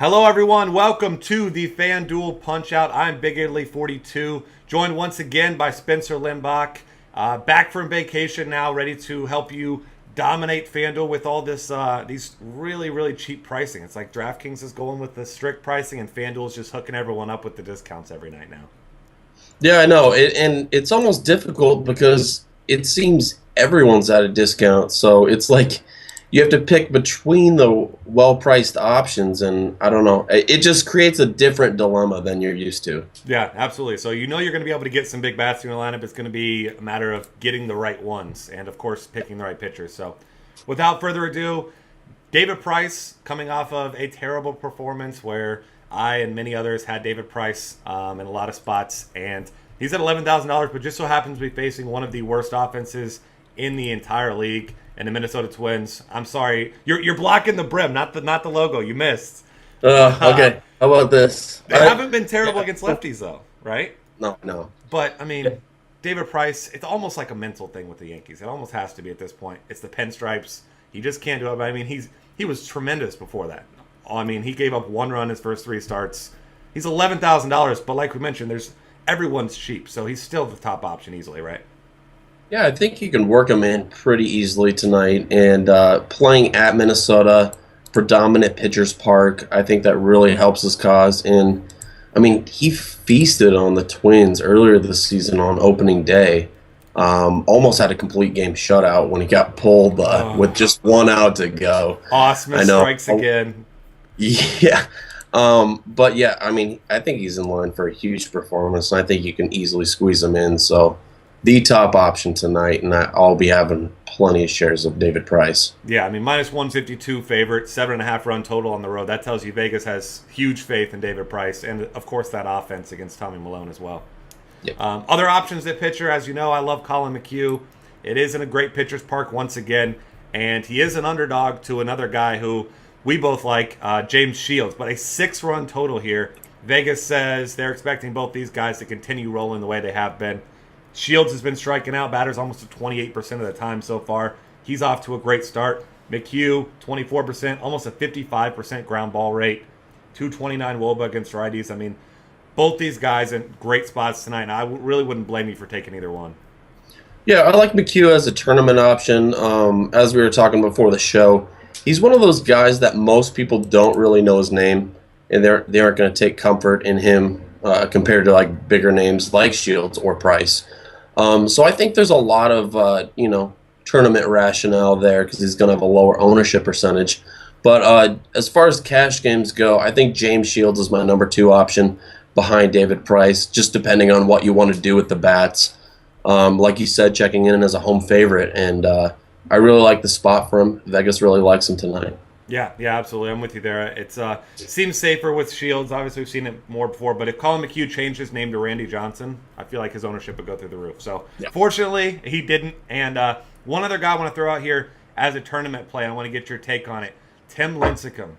Hello, everyone. Welcome to the FanDuel Punch-Out. I'm Big Italy 42, joined once again by Spencer Limbach. Back from vacation now, ready to help you dominate FanDuel with all this these really, really cheap pricing. It's like DraftKings is going with the strict pricing, and FanDuel is just hooking everyone up with the discounts every night now. Yeah, I know. And it's almost difficult because it seems everyone's at a discount. So it's like you have to pick between the well-priced options, and I don't know. It just creates a different dilemma than you're used to. Yeah, absolutely. So you know you're going to be able to get some big bats in your lineup. It's going to be a matter of getting the right ones and, of course, picking the right pitchers. So without further ado, David Price coming off of a terrible performance where I and many others had David Price in a lot of spots. And he's at $11,000, but just so happens to be facing one of the worst offenses in the entire league and the Minnesota Twins. I'm sorry. You're blocking the brim, not the logo. You missed. Okay. How about this? They haven't been terrible against lefties, though, right? No, no. But, I mean, David Price, it's almost like a mental thing with the Yankees. It almost has to be at this point. It's the pinstripes. He just can't do it. But, I mean, he was tremendous before that. I mean, he gave up one run his first three starts. He's $11,000, but like we mentioned, everyone's cheap. So he's still the top option easily, right? Yeah, I think you can work him in pretty easily tonight. And playing at Minnesota, predominant pitcher's park, I think that really helps his cause. And, I mean, he feasted on the Twins earlier this season on opening day. Almost had a complete game shutout when he got pulled with just one out to go. Osmus strikes again. Yeah. But, yeah, I mean, I think he's in line for a huge performance. And I think you can easily squeeze him in. So the top option tonight, and I'll be having plenty of shares of David Price. Yeah, I mean, minus 152 favorite, 7.5 run total on the road. That tells you Vegas has huge faith in David Price, and of course that offense against Tommy Milone as well. Yeah. Other options at pitcher, as you know, I love Colin McHugh. It is in a great pitcher's park once again, and he is an underdog to another guy who we both like, James Shields. But a 6-run total here. Vegas says they're expecting both these guys to continue rolling the way they have been. Shields has been striking out batters almost at 28% of the time so far. He's off to a great start. McHugh, 24%, almost a 55% ground ball rate. 229 WOBA against righties. I mean, both these guys in great spots tonight, and I really wouldn't blame you for taking either one. Yeah, I like McHugh as a tournament option. As we were talking before the show, he's one of those guys that most people don't really know his name, and they aren't going to take comfort in him compared to like bigger names like Shields or Price. So I think there's a lot of, tournament rationale there because he's going to have a lower ownership percentage. But as far as cash games go, I think James Shields is my number 2 option behind David Price, just depending on what you want to do with the bats. Like you said, checking in as a home favorite, and I really like the spot for him. Vegas really likes him tonight. Yeah, absolutely. I'm with you there. It seems safer with Shields. Obviously, we've seen it more before. But if Colin McHugh changed his name to Randy Johnson, I feel like his ownership would go through the roof. So, Fortunately, he didn't. And one other guy I want to throw out here as a tournament play, I want to get your take on it. Tim Lincecum.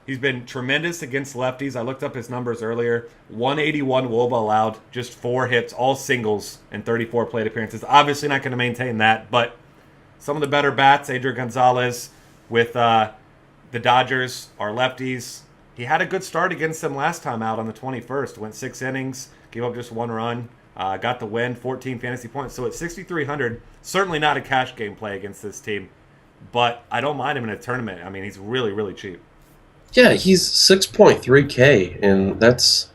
He's been tremendous against lefties. I looked up his numbers earlier. 181 WOBA allowed, just 4 hits, all singles, and 34 plate appearances. Obviously not going to maintain that. But some of the better bats, Adrian Gonzalez with the Dodgers are lefties. He had a good start against them last time out on the 21st. Went 6 innings, gave up just 1 run, got the win, 14 fantasy points. So at 6,300, certainly not a cash game play against this team. But I don't mind him in a tournament. I mean, he's really, really cheap. Yeah, he's 6.3K, and that's,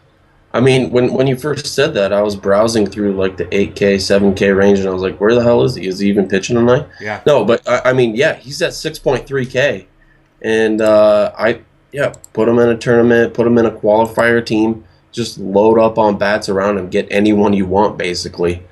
I mean, when you first said that, I was browsing through like the 8K, 7K range, and I was like, where the hell is he? Is he even pitching tonight? Yeah. No, but I mean, yeah, he's at 6.3K. And put him in a tournament, put him in a qualifier team, just load up on bats around him, get anyone you want, basically.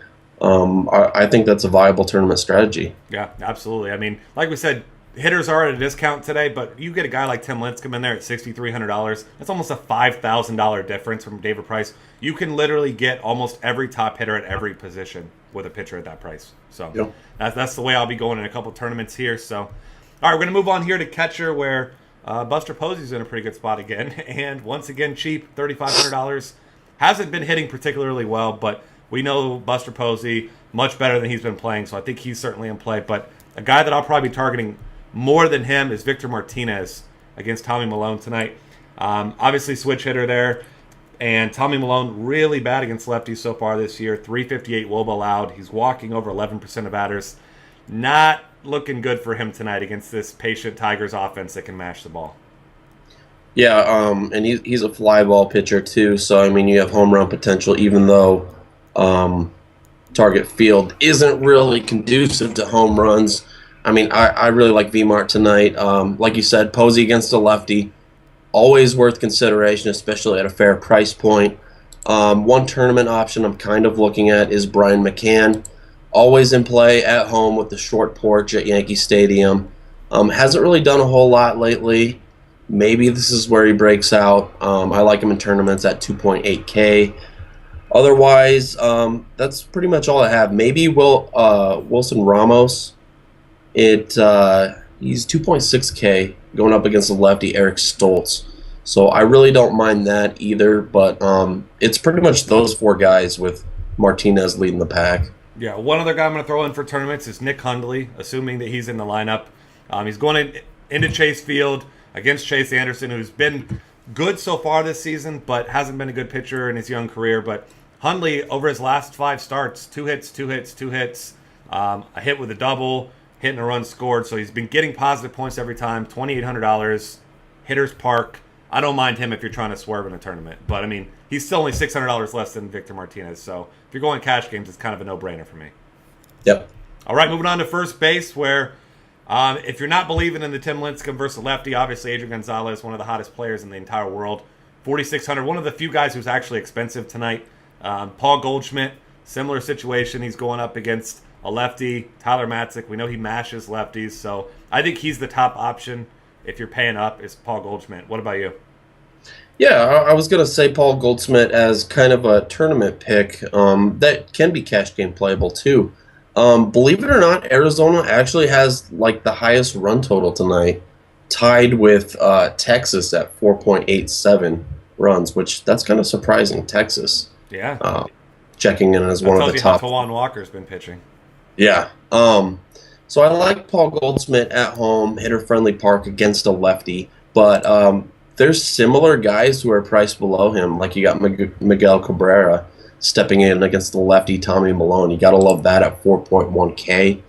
I think that's a viable tournament strategy. Yeah, absolutely. I mean, like we said, hitters are at a discount today, but you get a guy like Tim Lincecum in there at $6,300. That's almost a $5,000 difference from David Price. You can literally get almost every top hitter at every position with a pitcher at that price. So that's the way I'll be going in a couple tournaments here. So. All right, we're going to move on here to catcher where Buster Posey's in a pretty good spot again. And once again, cheap, $3,500. Hasn't been hitting particularly well, but we know Buster Posey much better than he's been playing, so I think he's certainly in play. But a guy that I'll probably be targeting more than him is Victor Martinez against Tommy Milone tonight. Obviously, switch hitter there. And Tommy Milone, really bad against lefties so far this year. 358 WOBA allowed. He's walking over 11% of batters. Not looking good for him tonight against this patient Tigers offense that can mash the ball. Yeah, and he's a fly ball pitcher too. So I mean, you have home run potential, even though target field isn't really conducive to home runs. I mean, I really like VMart tonight. Like you said, Posey against a lefty, always worth consideration, especially at a fair price point. One tournament option I'm kind of looking at is Brian McCann, always in play at home with the short porch at Yankee Stadium. Hasn't really done a whole lot lately. Maybe this is where he breaks out. I like him in tournaments at 2.8K. Otherwise, that's pretty much all I have. Maybe Wilson Ramos. He's 2.6K going up against the lefty Eric Stoltz. So I really don't mind that either. But it's pretty much those four guys with Martinez leading the pack. Yeah, one other guy I'm going to throw in for tournaments is Nick Hundley, assuming that he's in the lineup. He's going into Chase Field against Chase Anderson, who's been good so far this season, but hasn't been a good pitcher in his young career. But Hundley, over his last 5 starts, 2 hits, 2 hits, 2 hits, a hit with a double, hit and a run scored. So he's been getting positive points every time, $2,800, Hitters Park. I don't mind him if you're trying to swerve in a tournament. But, I mean, he's still only $600 less than Victor Martinez. So if you're going cash games, it's kind of a no-brainer for me. Yep. All right, moving on to first base, where if you're not believing in the Tim Lincecum versus lefty, obviously Adrian Gonzalez, one of the hottest players in the entire world, 4,600. One of the few guys who's actually expensive tonight. Paul Goldschmidt, similar situation. He's going up against a lefty, Tyler Matzik. We know he mashes lefties, so I think he's the top option if you're paying up is Paul Goldschmidt. What about you? Yeah, I was going to say Paul Goldschmidt as kind of a tournament pick that can be cash game playable too. Believe it or not, Arizona actually has like the highest run total tonight, tied with Texas at 4.87 runs, which that's kind of surprising. Texas, yeah, checking in as one of the top. How Tawan Walker's been pitching. Yeah. So I like Paul Goldschmidt at home, hitter-friendly park against a lefty, but there's similar guys who are priced below him, like you got Miguel Cabrera stepping in against the lefty Tommy Milone. You got to love that at 4.1K.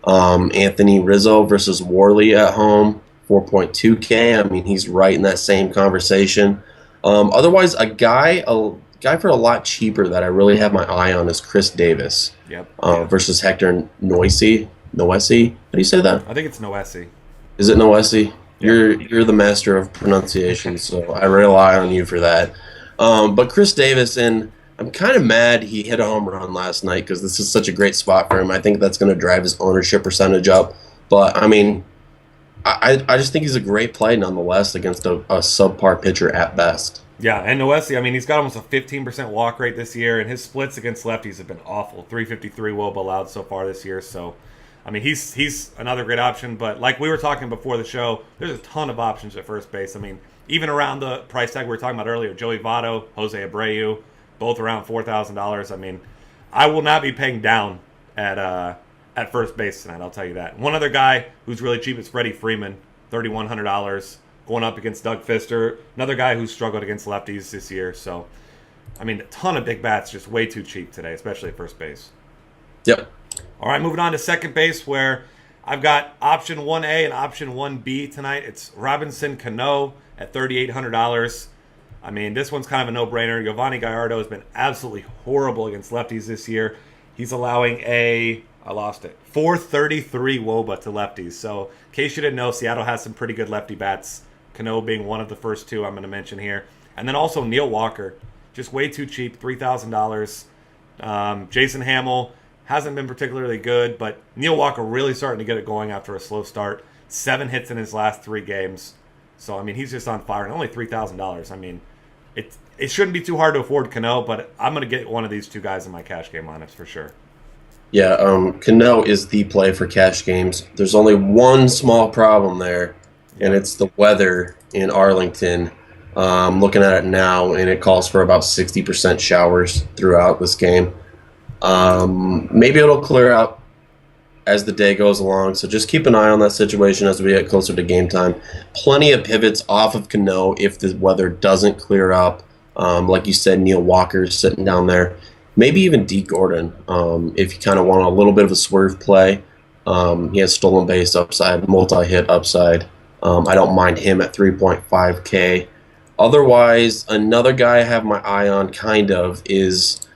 Anthony Rizzo versus Worley at home, 4.2K. I mean, he's right in that same conversation. Otherwise, a guy for a lot cheaper that I really have my eye on is Chris Davis. Yep. Versus Hector Noesi. Noesi? How do you say that? I think it's Noesi. Is it Noesi? You're the master of pronunciation, so I rely on you for that. But Chris Davis, and I'm kind of mad he hit a home run last night because this is such a great spot for him. I think that's going to drive his ownership percentage up. But, I mean, I just think he's a great play nonetheless against a subpar pitcher at best. Yeah, and Noesi, I mean, he's got almost a 15% walk rate this year, and his splits against lefties have been awful. 353 WOBA allowed so far this year, so I mean, he's another great option. But like we were talking before the show, there's a ton of options at first base. I mean, even around the price tag we were talking about earlier, Joey Votto, Jose Abreu, both around $4,000. I mean, I will not be paying down at first base tonight, I'll tell you that. One other guy who's really cheap is Freddie Freeman, $3,100, going up against Doug Fister, another guy who's struggled against lefties this year. So, I mean, a ton of big bats, just way too cheap today, especially at first base. Yep. All right, moving on to second base, where I've got option 1A and option 1B tonight. It's Robinson Cano at $3,800. I mean, this one's kind of a no-brainer. Giovanni Gallardo has been absolutely horrible against lefties this year. He's allowing 433 WOBA to lefties. So, in case you didn't know, Seattle has some pretty good lefty bats. Cano being one of the first two I'm going to mention here. And then also Neil Walker, just way too cheap, $3,000. Jason Hamill hasn't been particularly good, but Neil Walker really starting to get it going after a slow start. 7 hits in his last 3 games. So, I mean, he's just on fire. And only $3,000. I mean, it shouldn't be too hard to afford Cano, but I'm going to get one of these two guys in my cash game lineups for sure. Yeah, Cano is the play for cash games. There's only one small problem there, and it's the weather in Arlington. I'm looking at it now, and it calls for about 60% showers throughout this game. Maybe it'll clear up as the day goes along. So just keep an eye on that situation as we get closer to game time. Plenty of pivots off of Cano if the weather doesn't clear up. Like you said, Neil Walker's sitting down there. Maybe even D. Gordon if you kind of want a little bit of a swerve play. He has stolen base upside, multi-hit upside. I don't mind him at 3.5K. Otherwise, another guy I have my eye on kind of is,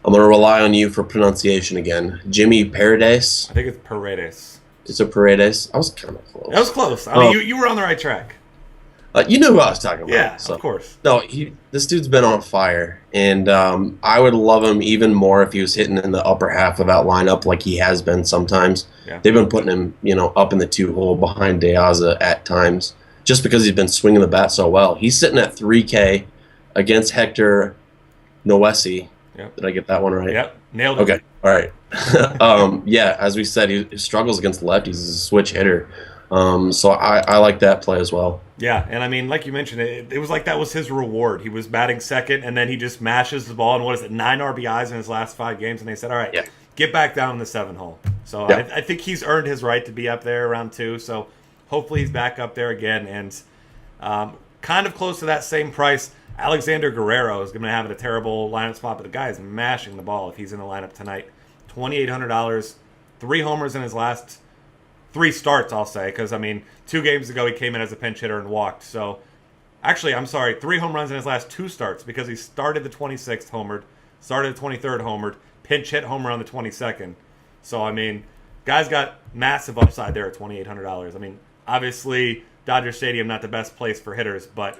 I'm going to rely on you for pronunciation again, Jimmy Paredes. I think it's Paredes. It's a Paredes. I was kind of close. That was close. I mean, you were on the right track. You know who I was talking about. Yeah, of course. No, this dude's been on fire, and I would love him even more if he was hitting in the upper half of that lineup like he has been sometimes. Yeah. They've been putting him, up in the 2-hole behind De Aza at times, just because he's been swinging the bat so well. He's sitting at 3K against Hector Noesi. Yep. Did I get that one right? Yep, nailed it. Okay, all right. Yeah, as we said, he struggles against lefties. He's a switch hitter. So I like that play as well. Yeah, and I mean, like you mentioned, it was like that was his reward. He was batting second, and then he just mashes the ball, and 9 RBIs in his last 5 games, and they said, all right, get back down in the 7-hole. So I think he's earned his right to be up there around 2, so hopefully he's back up there again, and kind of close to that same price. Alexander Guerrero is going to have a terrible lineup spot, but the guy is mashing the ball if he's in the lineup tonight. $2,800, 3 homers in his last 3 starts, I'll say, because, 2 games ago he came in as a pinch hitter and walked. So, actually, I'm sorry, 3 home runs in his last 2 starts because he started the 26th homered, started the 23rd homered, pinch hit homer on the 22nd. So, guy's got massive upside there at $2,800. Obviously, Dodger Stadium, not the best place for hitters, but,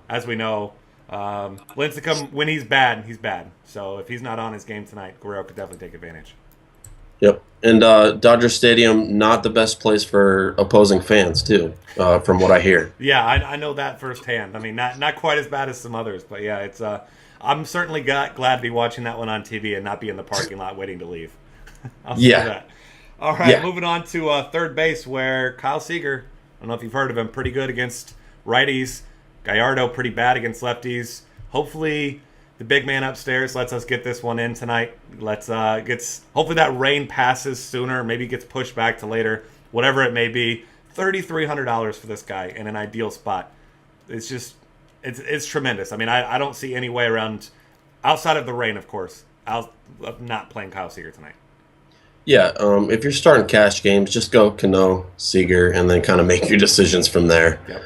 as we know, Lincecum, when he's bad, he's bad. So, if he's not on his game tonight, Guerrero could definitely take advantage. Yep. And Dodger Stadium, not the best place for opposing fans, too, from what I hear. Yeah, I know that firsthand. Not quite as bad as some others, but yeah, it's. I'm certainly glad to be watching that one on TV and not be in the parking lot waiting to leave. I'll say that. All right, moving on to third base, where Kyle Seager, I don't know if you've heard of him, pretty good against righties. Gallardo, pretty bad against lefties. Hopefully the big man upstairs lets us get this one in tonight. Hopefully that rain passes sooner, maybe gets pushed back to later, whatever it may be. $3,300 for this guy in an ideal spot. It's just, it's tremendous. I don't see any way around, outside of the rain, of course, of not playing Kyle Seager tonight. Yeah, if you're starting cash games, just go Cano, Seager, and then kind of make your decisions from there. Yep.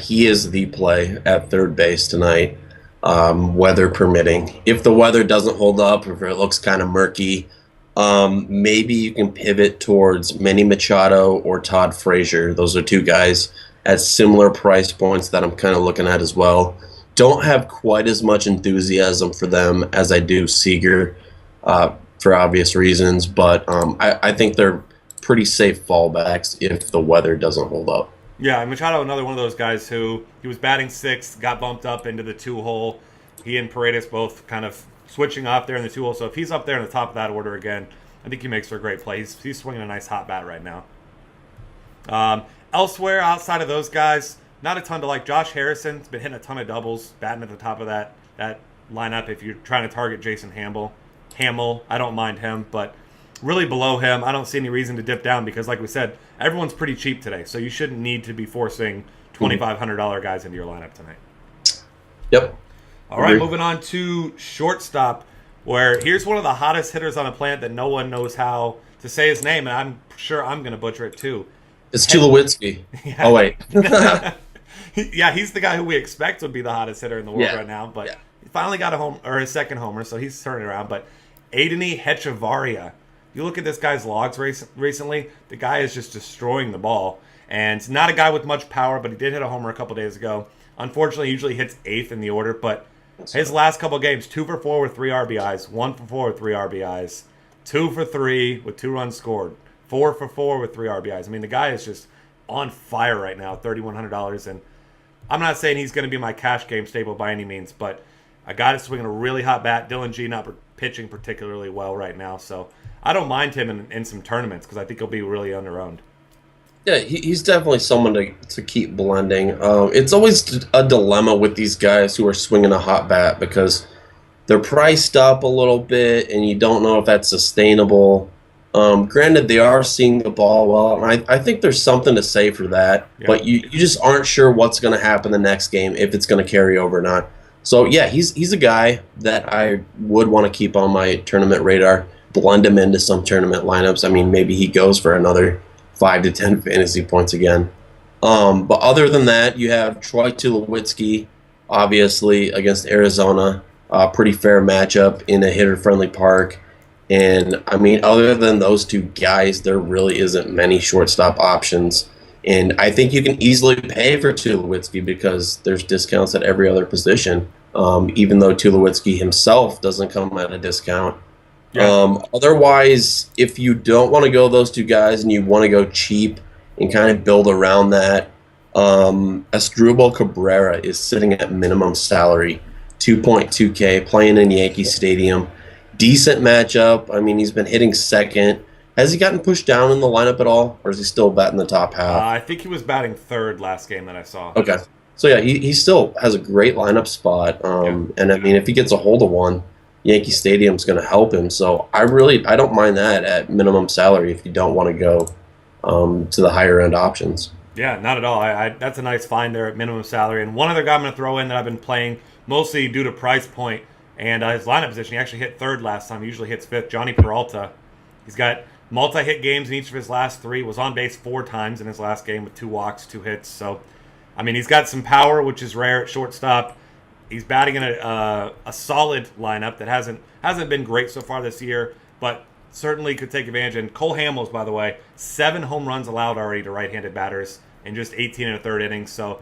He is the play at third base tonight. Weather permitting. If the weather doesn't hold up, or if it looks kind of murky, maybe you can pivot towards Manny Machado or Todd Frazier. Those are 2 guys at similar price points that I'm kind of looking at as well. Don't have quite as much enthusiasm for them as I do Seager, for obvious reasons, but I think they're pretty safe fallbacks if the weather doesn't hold up. Yeah, Machado, another one of those guys who he was batting 6th, got bumped up into the 2-hole. He and Paredes both kind of switching off there in the 2-hole. So if he's up there in the top of that order again, I think he makes for a great play. He's swinging a nice hot bat right now. Elsewhere, outside of those guys, not a ton to like. Josh Harrison's been hitting a ton of doubles, batting at the top of that lineup. If you're trying to target Jason Hamill, I don't mind him, but really below him, I don't see any reason to dip down because, like we said, everyone's pretty cheap today, so you shouldn't need to be forcing $2,500 guys into your lineup tonight. Yep. All right, moving on to shortstop, where here's one of the hottest hitters on the planet that no one knows how to say his name, and I'm sure I'm going to butcher it too. It's Tulowitzki. Yeah. Oh, wait. Yeah, he's the guy who we expect would be the hottest hitter in the world right now, but he finally got his second homer, so he's turning around. But Aideni Hechavarria, you look at this guy's logs recently, the guy is just destroying the ball. And not a guy with much power, but he did hit a homer a couple days ago. Unfortunately, he usually hits 8th in the order, but his last couple games, 2 for 4 with 3 RBIs, 1 for 4 with 3 RBIs, 2 for 3 with 2 runs scored, 4 for 4 with 3 RBIs. The guy is just on fire right now, $3,100. And I'm not saying he's going to be my cash game staple by any means, but a guy that's swinging a really hot bat. Dylan G not pitching particularly well right now, so I don't mind him in some tournaments because I think he'll be really underowned. Yeah, he's definitely someone to keep blending. It's always a dilemma with these guys who are swinging a hot bat because they're priced up a little bit and you don't know if that's sustainable. Granted, they are seeing the ball well, and I think there's something to say for that. Yeah. But you just aren't sure what's going to happen the next game, if it's going to carry over or not. So yeah, he's a guy that I would want to keep on my tournament radar, blend him into some tournament lineups. I mean, maybe he goes for another 5 to 10 fantasy points again. But other than that, you have Troy Tulowitzki, obviously against Arizona, pretty fair matchup in a hitter-friendly park. And I mean, other than those two guys, there really isn't many shortstop options. And I think you can easily pay for Tulowitzki because there's discounts at every other position, even though Tulowitzki himself doesn't come at a discount. Yeah. Otherwise, if you don't want to go those two guys and you want to go cheap and kind of build around that, Asdrubal Cabrera is sitting at minimum salary, 2.2K, playing in Yankee Stadium. Decent matchup. I mean, he's been hitting second. Has he gotten pushed down in the lineup at all, or is he still batting the top half? I think he was batting third last game that I saw. Okay. So, yeah, he still has a great lineup spot. And, I mean, if he gets a hold of one, Yankee Stadium's going to help him. So, I don't mind that at minimum salary if you don't want to go to the higher-end options. Yeah, not at all. That's a nice find there at minimum salary. And one other guy I'm going to throw in that I've been playing mostly due to price point and his lineup position. He actually hit third last time. He usually hits fifth. Johnny Peralta. He's got multi-hit games in each of his last three. Was on base 4 times in his last game with 2 walks, 2 hits. So, I mean, he's got some power, which is rare at shortstop. He's batting in a solid lineup that hasn't been great so far this year, but certainly could take advantage. And Cole Hamels, by the way, 7 home runs allowed already to right-handed batters in just 18 and a third innings. So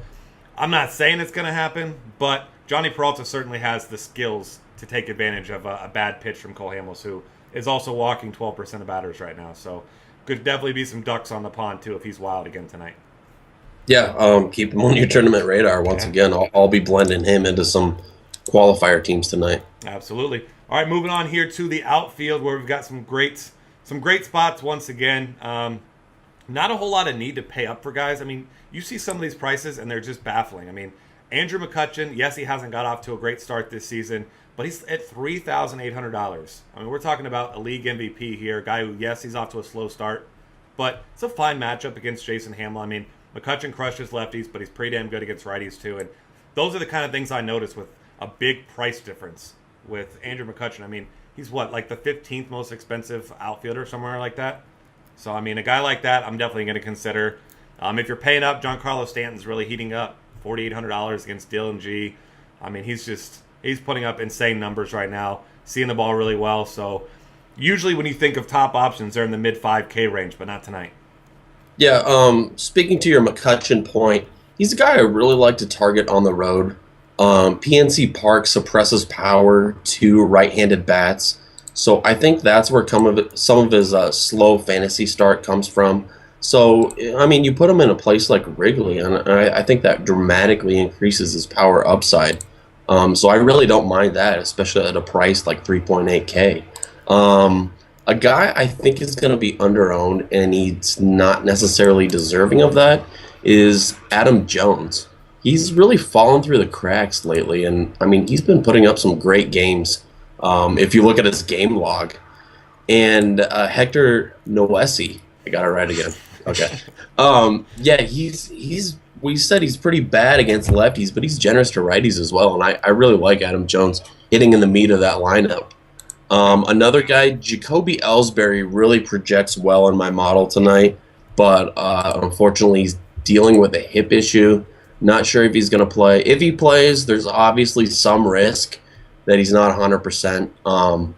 I'm not saying it's going to happen, but Johnny Peralta certainly has the skills to take advantage of a bad pitch from Cole Hamels, who is also walking 12% of batters right now. So could definitely be some ducks on the pond, too, if he's wild again tonight. Yeah, keep him on your tournament radar once again. I'll be blending him into some qualifier teams tonight. Absolutely. All right, moving on here to the outfield where we've got some great spots once again. Not a whole lot of need to pay up for guys. I mean, you see some of these prices and they're just baffling. I mean, Andrew McCutchen, yes, he hasn't got off to a great start this season, but he's at $3,800. I mean, we're talking about a league MVP here, a guy who, yes, he's off to a slow start, but it's a fine matchup against Jason Hamlin. I mean, McCutchen crushes lefties, but he's pretty damn good against righties too. And those are the kind of things I notice with a big price difference with Andrew McCutchen. I mean, he's like the 15th most expensive outfielder, somewhere like that. So, I mean, a guy like that, I'm definitely going to consider. If you're paying up, Giancarlo Stanton's really heating up. $4,800 against Dylan G. I mean, he's putting up insane numbers right now, seeing the ball really well. So, usually when you think of top options, they're in the mid 5K range, but not tonight. Yeah, speaking to your McCutchen point, he's a guy I really like to target on the road. PNC Park suppresses power to right-handed bats, so I think that's where some of his slow fantasy start comes from. So, I mean, you put him in a place like Wrigley, and I think that dramatically increases his power upside. So I really don't mind that, especially at a price like 3.8K. A guy I think is going to be underowned, and he's not necessarily deserving of that, is Adam Jones. He's really fallen through the cracks lately, and I mean, he's been putting up some great games. If you look at his game log, and Hector Noesi, I got it right again. Okay. Yeah, we said he's pretty bad against lefties, but he's generous to righties as well, and I really like Adam Jones hitting in the meat of that lineup. Another guy, Jacoby Ellsbury, really projects well in my model tonight, but unfortunately he's dealing with a hip issue. Not sure if he's going to play. If he plays, there's obviously some risk that he's not 100%.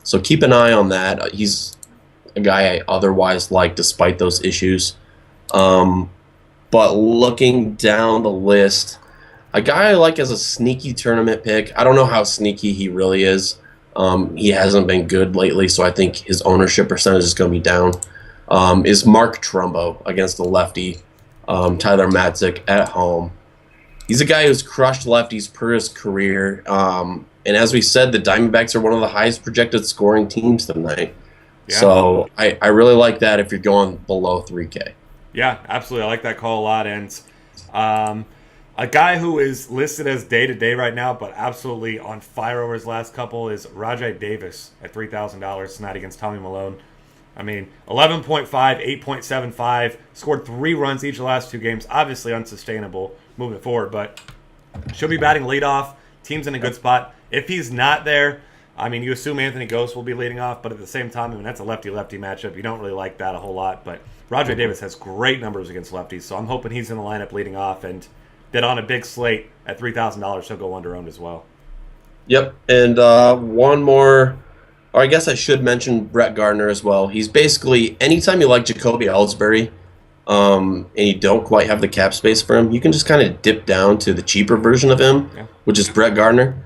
So keep an eye on that. He's a guy I otherwise like despite those issues. But looking down the list, a guy I like as a sneaky tournament pick. I don't know how sneaky he really is. He hasn't been good lately, so I think his ownership percentage is going to be down. Is Mark Trumbo against the lefty, Tyler Matzik at home. He's a guy who's crushed lefties per his career. And as we said, the Diamondbacks are one of the highest projected scoring teams tonight. Yeah. So I really like that if you're going below 3K. Yeah, absolutely. I like that call a lot. And a guy who is listed as day-to-day right now, but absolutely on fire over his last couple, is Rajai Davis at $3,000 tonight against Tommy Malone. I mean, 11.5, 8.75, scored 3 runs each of the last 2 games. Obviously unsustainable moving forward, but she'll be batting leadoff. Team's in a good spot. If he's not there, I mean, you assume Anthony Ghost will be leading off, but at the same time, I mean, that's a lefty-lefty matchup. You don't really like that a whole lot, but Roger Davis has great numbers against lefties, so I'm hoping he's in the lineup leading off, and that on a big slate at $3,000, he'll go under-owned as well. Yep, and one more, or I guess I should mention Brett Gardner as well. He's basically, anytime you like Jacoby Ellsbury, and you don't quite have the cap space for him, you can just kind of dip down to the cheaper version of him, which is Brett Gardner.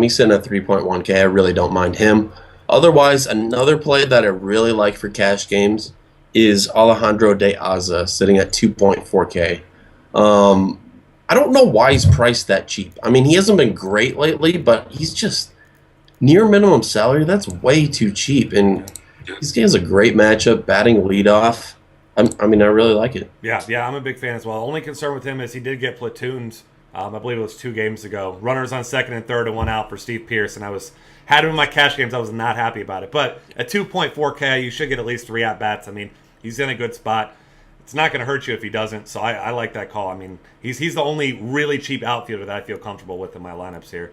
He's sitting at 3.1K. I really don't mind him. Otherwise, another play that I really like for cash games is Alejandro De Aza, sitting at 2.4K. I don't know why he's priced that cheap. I mean, he hasn't been great lately, but he's just near minimum salary. That's way too cheap. And he has a great matchup, batting leadoff. I mean, I really like it. Yeah, I'm a big fan as well. Only concern with him is he did get platooned. I believe it was 2 games ago. Runners on second and third and 1 out for Steve Pearce, and had him in my cash games. I was not happy about it. But at 2.4K, you should get at least 3 at-bats. I mean, he's in a good spot. It's not going to hurt you if he doesn't, so I like that call. I mean, he's the only really cheap outfielder that I feel comfortable with in my lineups here.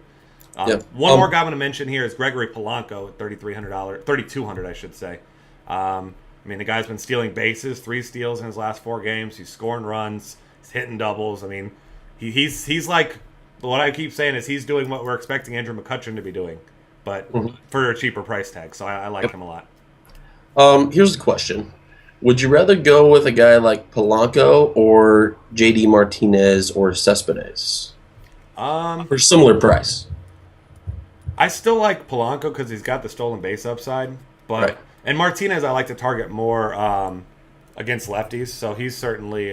One more guy I'm going to mention here is Gregory Polanco at $3,200, I should say. I mean, the guy's been stealing bases, 3 steals in his last 4 games. He's scoring runs. He's hitting doubles. I mean, he's like, what I keep saying is he's doing what we're expecting Andrew McCutchen to be doing, but for a cheaper price tag. So I like him a lot. Here's the question. Would you rather go with a guy like Polanco or JD Martinez or Cespedes? For similar price. I still like Polanco because he's got the stolen base upside, but and Martinez I like to target more against lefties, so he's certainly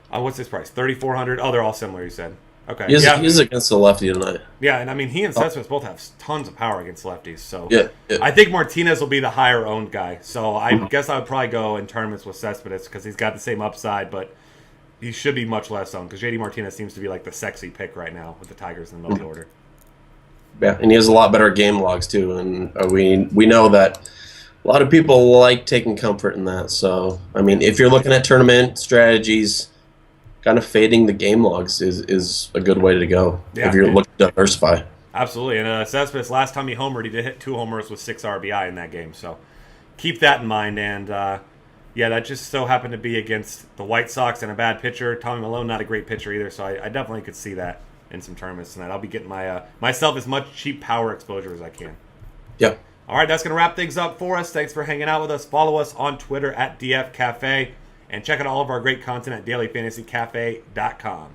what's his price? $3,400. Oh, they're all similar. You said okay. He's against the lefty tonight. Yeah, and I mean he and Cespedes both have tons of power against lefties, so yeah. I think Martinez will be the higher owned guy. So I guess I would probably go in tournaments with Cespedes because he's got the same upside, but he should be much less owned because JD Martinez seems to be like the sexy pick right now with the Tigers in the middle of the order. Yeah, and he has a lot better game logs too, and we know that a lot of people like taking comfort in that. So I mean, if you're looking at tournament strategies, kind of fading the game logs is a good way to go if you're looking to diversify. Absolutely, and Cespedes, last time he homered, he did hit 2 homers with 6 RBI in that game. So keep that in mind. And that just so happened to be against the White Sox and a bad pitcher. Tommy Milone, not a great pitcher either. So I definitely could see that in some tournaments tonight. I'll be getting myself as much cheap power exposure as I can. Yep. All right, that's going to wrap things up for us. Thanks for hanging out with us. Follow us on Twitter at DF Cafe, and check out all of our great content at dailyfantasycafe.com.